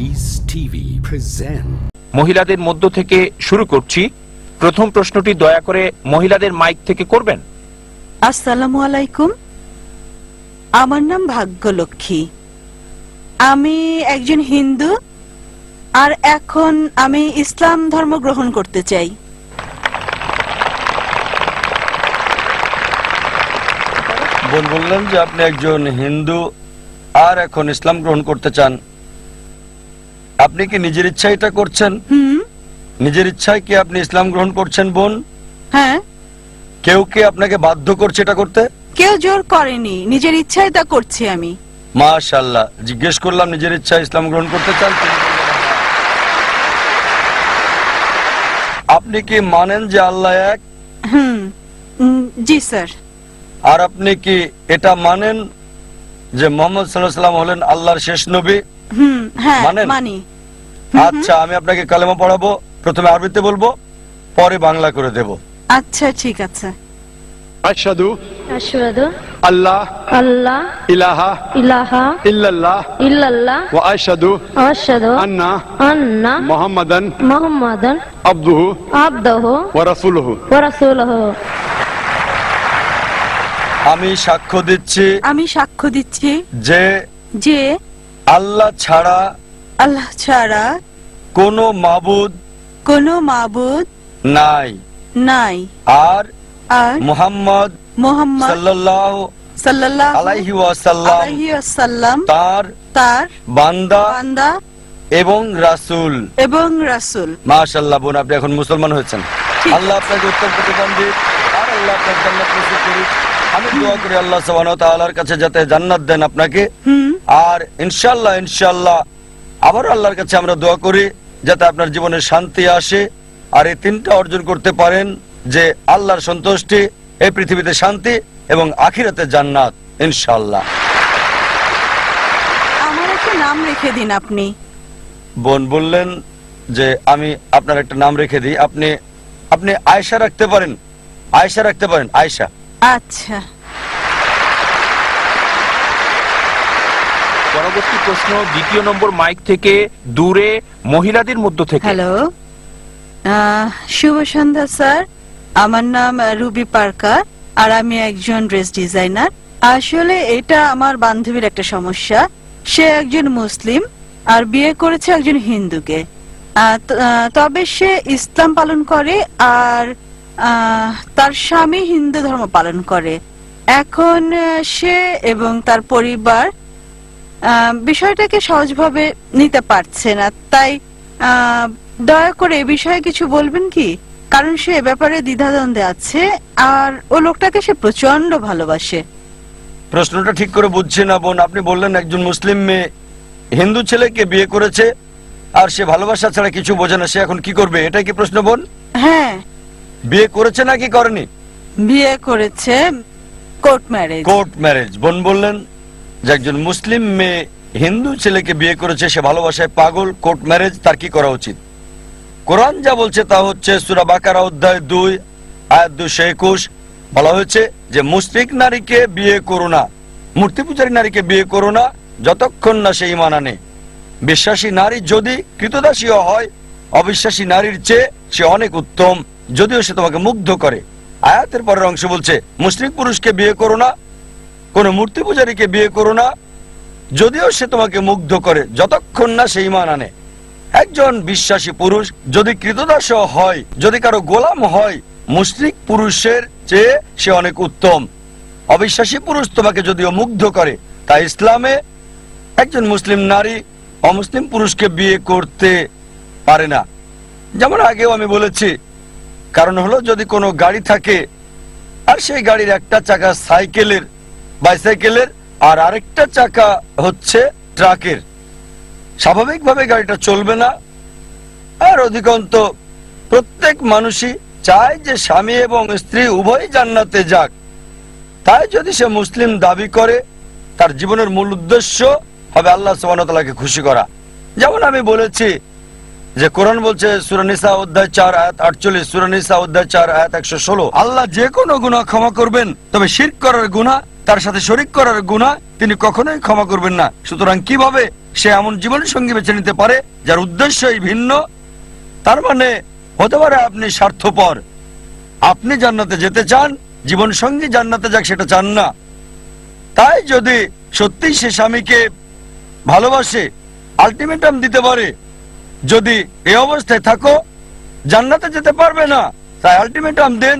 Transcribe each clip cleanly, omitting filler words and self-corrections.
Peace TV present মহিলাদের মধ্য থেকে শুরু করছি। প্রথম প্রশ্নটি দয়া করে মহিলাদের মাইক থেকে করবেন। আসসালামু আলাইকুম, আমার নাম ভাগ্যলক্ষ্মী। আমি একজন হিন্দু আর এখন আমি ইসলাম ধর্ম গ্রহণ করতে চাই। বোন বললেন যে আপনি একজন হিন্দু আর এখন ইসলাম গ্রহণ করতে চান। আপনি কি নিজের ইচ্ছায় এটা করছেন? নিজের ইচ্ছায় কি আপনি ইসলাম গ্রহণ করছেন বোন? হ্যাঁ। কেউ কি আপনাকে বাধ্য করছে এটা করতে? কেউ জোর করেনি, নিজের ইচ্ছায় তা করছি আমি। মাশাআল্লাহ। জিজ্ঞেস করলাম নিজের ইচ্ছায় ইসলাম গ্রহণ করতে চান? আপনি কি মানেন যে আল্লাহ এক? জি স্যার। আর আপনি কি এটা মানেন যে মুহাম্মদ সাল্লাল্লাহু আলাইহি ওয়াসাল্লাম হলেন আল্লাহর শেষ নবী? হ্যাঁ মানি। আচ্ছা, আমি আপনাকে কালেমা পড়াবো। প্রথমে আরবিতে বলবো, পরে বাংলা করে দেব। আচ্ছা ঠিক আছে। আশহাদু আশহাদু আল্লাহ আল্লাহ ইলাহা ইলাহা ইল্লাল্লাহ ইল্লাল্লাহ ওয়া আশহাদু আশহাদু আন্না আন্না মুহাম্মাদান মুহাম্মাদান আবদুহু আবদুহু ওয়া রাসূলুহু ওয়া রাসূলুহু। আমি সাক্ষ্য দিচ্ছি আমি সাক্ষ্য দিচ্ছি যে যে আল্লাহ ছাড়া কোনো মাবুদ নাই আর মুহাম্মদ সাল্লাল্লাহু আলাইহি ওয়াসাল্লাম তার বান্দা এবং রাসূল। মাশাআল্লাহ বোন, আপনি এখন মুসলমান হয়েছেন। আল্লাহ আপনাকে উত্তম প্রতিদান দিক আর আল্লাহ আপনাকে জান্নাত নসিব করুক। আমি দোয়া করি আল্লাহ সুবহানাহু ওয়া তাআলার কাছে যাতে জান্নাত দেন আপনাকে। আর ইনশাআল্লাহ আবার আল্লাহর কাছে আমরা দোয়া করি যাতে আপনার জীবনে শান্তি আসে আর এই তিনটা অর্জন করতে পারেন, যে আল্লাহর সন্তুষ্টি, এই পৃথিবীতে শান্তি এবং আখিরাতে জান্নাত ইনশাআল্লাহ। আমার একটা নাম রেখে দিন আপনি। বোন বললেন যে আমি আপনার একটা নাম রেখে দিই। আপনি আয়েশা রাখতে পারেন। আয়েশা। আচ্ছা। পরবর্তী প্রশ্ন দ্বিতীয় নম্বর মাইক থেকে দূরে মহিলাদের মধ্য থেকে। হ্যালো, শুভ সন্ধ্যা স্যার। আমার নাম রুবি পার্কার আর আমি একজন ড্রেস ডিজাইনার। আসলে এটা আমার বান্ধবীর একটা সমস্যা। সে একজন মুসলিম আর বিয়ে করেছে একজন হিন্দুকে। তবে সে ইসলাম পালন করে আর তার স্বামী হিন্দু ধর্ম পালন করে। এখন সে এবং তার পরিবার বিষয়টাকে সহজভাবে নিতে পারছে না। তাই দয়া করে এ বিষয়ে কিছু বলবেন কি? কারণ সে এ ব্যাপারে দ্বিধাদ্বন্দ্বে আছে আর ও লোকটাকে সে প্রচন্ড ভালোবাসে। প্রশ্নটা ঠিক করে বুঝছি না বোন। আপনি বললেন একজন মুসলিম মেয়ে হিন্দু ছেলেকে বিয়ে করেছে আর সে ভালোবাসা ছাড়া কিছু বোঝে না, সে এখন কি করবে, এটাই কি প্রশ্ন বোন? হ্যাঁ। বিয়ে করেছে নাকি করেনি? বিয়ে করেছে, কোর্ট ম্যারেজ। বোন বললেন যে একজন মুসলিম মেয়ে হিন্দু ছেলেকে বিয়ে করেছে, সে ভালোবাসায় পাগল, কোর্ট ম্যারেজ, তার কি করা উচিত? কোরআন যা বলছে তা হচ্ছে সূরা বাকারা অধ্যায় 2 আয়াত 221 বলা হয়েছে যে মুশরিক নারীকে বিয়ে করো না, মূর্তি পূজারী নারীকে বিয়ে করো না যতক্ষণ না সে ঈমান আনে। বিশ্বাসী নারী যদি কৃতদাসীও হয়, অবিশ্বাসী নারীর চেয়ে সে অনেক উত্তম, যদিও সে তোমাকে মুগ্ধ করে। আয়াতের পরের অংশ বলছে মুশরিক পুরুষকে বিয়ে করো না, কোন মূর্তি পূজারীকে বিয়ে করো না, যদিও সে তোমাকে মুগ্ধ করে, যতক্ষণ না সে ঈমান আনে। একজন বিশ্বাসী পুরুষ যদি কৃতদাস হয়, যদি কারো গোলাম হয়, মুশরিক পুরুষের চেয়ে সে অনেক উত্তম। অবিশ্বাসী পুরুষ তোমাকে যদিও মুগ্ধ করে, তাই ইসলামে একজন মুসলিম নারী অমুসলিম পুরুষকে বিয়ে করতে পারে না। যেমন আগেও আমি বলেছি, কারণ হলো যদি কোনো গাড়ি থাকে আর সেই গাড়ির একটা চাকা বাইসাইকেলের আর আরেকটা চাকা হচ্ছে ট্রাকের, স্বাভাবিকভাবে গাড়িটা চলবে না। আর অধিকাংশ প্রত্যেক মানুষই চায় যে স্বামী এবং স্ত্রী উভয়ই জান্নাতে যাক। তাই যদি সে মুসলিম দাবি করে, তার জীবনের মূল উদ্দেশ্য হবে আল্লাহ সুবহানাহু ওয়া তাআলাকে খুশি করা। যেমন আমি বলেছি যে কোরআন বলছে সূরা নিসা অধ্যায় 4 আয়াত 48, সূরা নিসা অধ্যায় 4 আয়াত 116, আল্লাহ যে কোনো গুনাহ ক্ষমা করবেন, তবে শিরক করার গুনাহ, তার সাথে শরীক করার গুনাহ তিনি কখনোই ক্ষমা করবেন না। সুতরাং কিভাবে সে এমন জীবন সঙ্গী বেছে নিতে পারে যার উদ্দেশ্যই ভিন্ন। তার মানে হতে পারে আপনি স্বার্থপর, আপনি জান্নাতে যেতে চান, জীবন সঙ্গী জান্নাতে যাক সেটা চান না। তাই যদি সত্যিই সে স্বামীকে ভালোবাসে, আলটিমেটাম দিতে পারে, যদি এই অবস্থায় থাকো জান্নাতে যেতে পারবে না, তাই আলটিমেটাম দেন,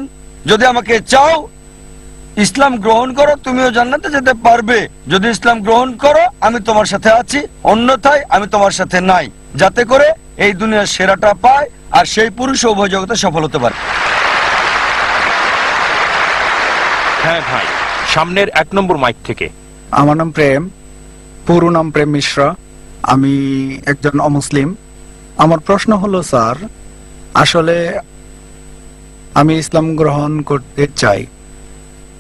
যদি আমাকে চাও ইসলাম গ্রহণ করো তুমিও জান্নাতে যেতে পারবে, যদি ইসলাম গ্রহণ করো আমি তোমার সাথে আছি, অন্যথায় আমি তোমার সাথে নাই, যাতে করে এই দুনিয়ার সেরাটা পায় আর সেই পুরুষ উভয় জগতে সফল হতে পারে। হ্যাঁ ভাই, সামনের 1 নম্বর মাইক থেকে। আমার নাম প্রেম, পুরো নাম প্রেম মিশ্রা। আমি একজন অমুসলিম। আমার প্রশ্ন হলো স্যার, আসলে আমি ইসলাম গ্রহণ করতে চাই।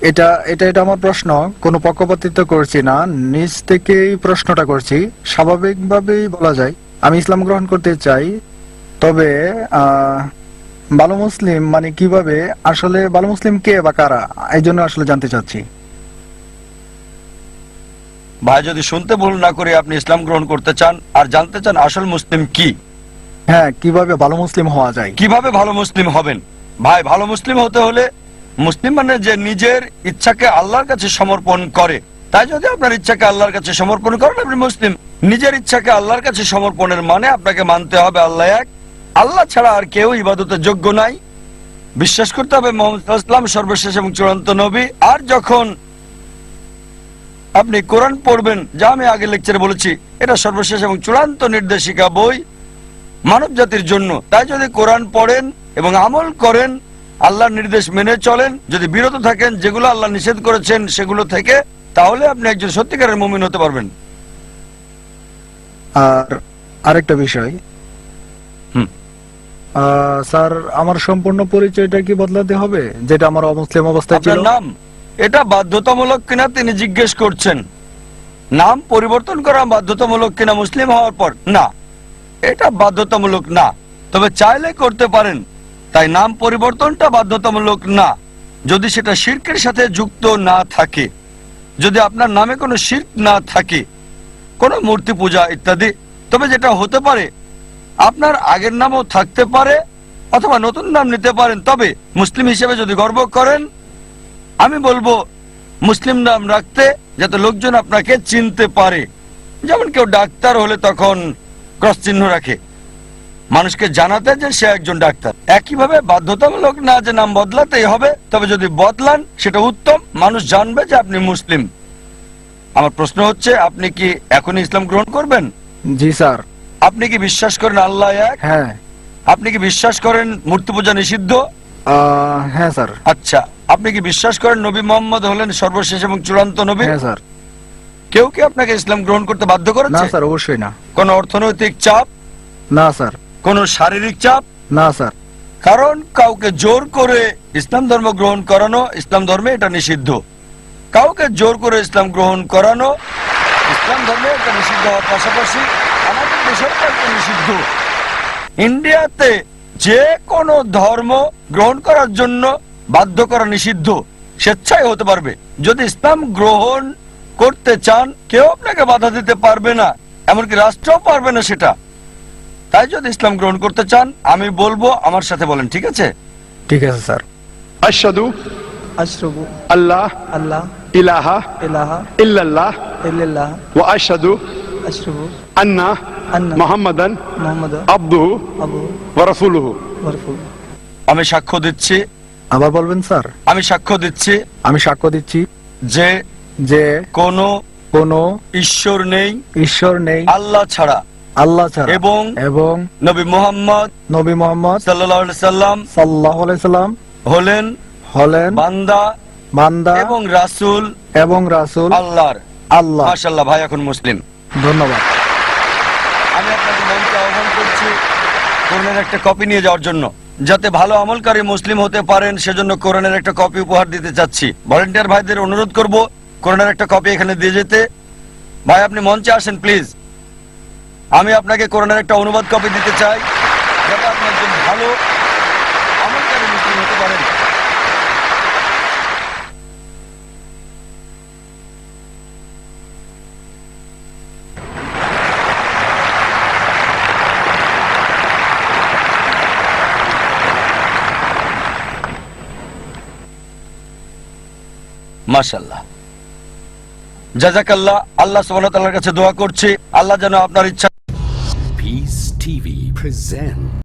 এটা এটা এটা আমার প্রশ্ন, কোনো পক্ষপাতিত্ব করছি না, নিজ থেকেই প্রশ্নটা করছি। স্বাভাবিকভাবেই বলা যায় আমি ইসলাম গ্রহণ করতে চাই, তবে ভালো মুসলিম মানে কিভাবে, আসলে ভালো মুসলিম কে বা কারা, এই জন্য আসলে জানতে চাচ্ছি। ভাই যদি শুনতে ভুল না করে আপনি ইসলাম গ্রহণ করতে চান আর জানতে চান আসল মুসলিম কি, হ্যাঁ, কিভাবে ভালো মুসলিম হওয়া যায়। কিভাবে ভালো মুসলিম হবেন? ভাই ভালো মুসলিম হতে হলে, মুসলিম মানে যে নিজের ইচ্ছাকে আল্লাহর কাছে সমর্পণ করে। তাই যদি আপনার ইচ্ছাকে আল্লাহর কাছে সমর্পণ করেন আপনি মুসলিম। নিজের ইচ্ছাকে আল্লাহর কাছে সমর্পণের মানে আপনাকে মানতে হবে আল্লাহ এক, আল্লাহ ছাড়া আর কেউ ইবাদতের যোগ্য নাই। বিশ্বাস করতে হবে মুহাম্মদ সাল্লাল্লাহু আলাইহি ওয়াসাল্লাম সর্বশেষ এবং চূড়ান্ত নবী। আর যখন আপনি কোরআন পড়বেন, যা আমি আগে লেকচারে বলেছি, এটা সর্বশেষ এবং চূড়ান্ত নির্দেশিকা বই মানব জাতির জন্য। তাই যদি কোরআন পড়েন এবং আমল করেন, আল্লাহর নির্দেশ মেনে চলেন, যদি বিরত থাকেন যেগুলো আল্লাহ নিষেধ করেছেন সেগুলো থেকে, তাহলে আপনি একজন সত্যিকারের মুমিন হতে পারবেন। আর আরেকটা বিষয়, স্যার আমার সম্পূর্ণ পরিচয়টা কি বদলাতে হবে, যেটা আমার অমুসলিম অবস্থায় ছিল? আপনার নাম, এটা বাধ্যতামূলক কিনা তিনি জিজ্ঞেস করছেন। নাম পরিবর্তন করা বাধ্যতামূলক কিনা মুসলিম হওয়ার পর? না, এটা বাধ্যতামূলক না, তবে চাইলে করতে পারেন। তাই নাম পরিবর্তনটা বাধ্যতামূলক না, যদি সেটা শিরকের সাথে যুক্ত না থাকে, যদি আপনার নামে কোনো শিরক না থাকে, কোনো মূর্তি পূজা ইত্যাদি। তবে যেটা হতে পারে আপনার আগের নামও থাকতে পারে অথবা নতুন নাম নিতে পারেন। তবে মুসলিম হিসেবে যদি গর্ব করেন, আমি বলবো মুসলিম নাম রাখতে, যাতে লোকজন আপনাকে চিনতে পারে। যেমন কেউ ডাক্তার হলে তখন ক্রস চিহ্ন রাখে, মানুষকে জানাতে যে সে একজন ডাক্তার। একইভাবে বাধ্যতামূলক না যে নাম বদলাতেই হবে, তবে যদি বদলান সেটা উত্তম, মানুষ জানবে যে আপনি মুসলিম। আমার প্রশ্ন হচ্ছে, আপনি কি এখনই ইসলাম গ্রহণ করবেন? জি স্যার। আপনি কি বিশ্বাস করেন আল্লাহ এক? হ্যাঁ। আপনি কি বিশ্বাস করেন মূর্তি পূজা নিষিদ্ধ? হ্যাঁ স্যার। আচ্ছা, আপনি কি বিশ্বাস করেন নবী মুহাম্মদ হলেন সর্বশেষ এবং চূড়ান্ত নবী? হ্যাঁ স্যার। কেউ কি আপনাকে ইসলাম গ্রহণ করতে বাধ্য না করেছে? স্যার, অবশ্যই না। কোন অর্থনৈতিক চাপ? না স্যার। কোন শারীরিক চাপ? না স্যার। কারণ কাউকে জোর করে ইসলাম ধর্ম গ্রহণ করানো ইসলাম ধর্মে এটা নিষিদ্ধ। কাউকে জোর করে ইসলাম গ্রহণ করানো ইসলাম ধর্মে এটা নিষিদ্ধ হওয়ার পাশাপাশি আমাদের দেশেও এটা নিষিদ্ধ। ইন্ডিয়াতে যে কোনো ধর্ম গ্রহণ করার জন্য বাধ্য করা নিষিদ্ধ, স্বেচ্ছায় হতে পারবে। যদি ইসলাম গ্রহণ করতে চান কেউ আপনাকে বাধা দিতে পারবে না, এমনকি রাষ্ট্রও পারবে না সেটা। তাই যদি ইসলাম গ্রহণ করতে চান আমি বলবো আমার সাথে বলেন, ঠিক আছে? ঠিক আছে স্যার। আশহাদু আশরাবু আল্লাহ আল্লাহ ইলাহা ইলাহা ইল্লাল্লাহ ইল্লাল্লাহ ওয়া আশহাদু আশরাবু আন্না আন্না মুহাম্মাদান মুহাম্মাদ আবদুহু আবু ওয়া রাসূলুহু। ওয়ারফু। আমি সাক্ষ্য দিচ্ছি, আবার বলবেন স্যার? আমি সাক্ষ্য দিচ্ছি আমি সাক্ষ্য দিচ্ছি যে যে কোনো কোনো ঈশ্বর নেই ঈশ্বর নেই আল্লাহ ছাড়া, আল্লাহ ছাড়া, এবং এবং নবী মুহাম্মদ নবী মুহাম্মদ সাল্লাল্লাহু আলাইহি সাল্লাম সাল্লাল্লাহু আলাইহি সাল্লাম হলেন বান্দা বান্দা এবং রাসূল আল্লাহর। আল্লাহ। মাশাআল্লাহ, ভাই এখন মুসলিম। ধন্যবাদ। আমি আপনাকে মঞ্চে আহ্বান করছি কোরআনের একটা কপি নিয়ে যাওয়ার জন্য, যাতে ভালো আমলকারী মুসলিম হতে পারেন সেজন্য কোরআনের একটা কপি উপহার দিতে চাচ্ছি। ভলান্টিয়ার ভাইদের অনুরোধ করব কোরআনের একটা কপি এখানে দিয়ে যেতে। ভাই আপনি মঞ্চে আসেন প্লিজ। আমি আপনাকে কোরআনের একটা অনুবাদ কপি দিতে চাই, যাতে আপনি একজন ভালো আমলকারী মুসলিম হতে পারেন। মাশাআল্লাহ, জাযাকাল্লাহ। আল্লাহ সুবহানাহু ওয়া তাআলার কাছে দোয়া করছি আল্লাহ যেন আপনার ইচ্ছা Peace TV presents.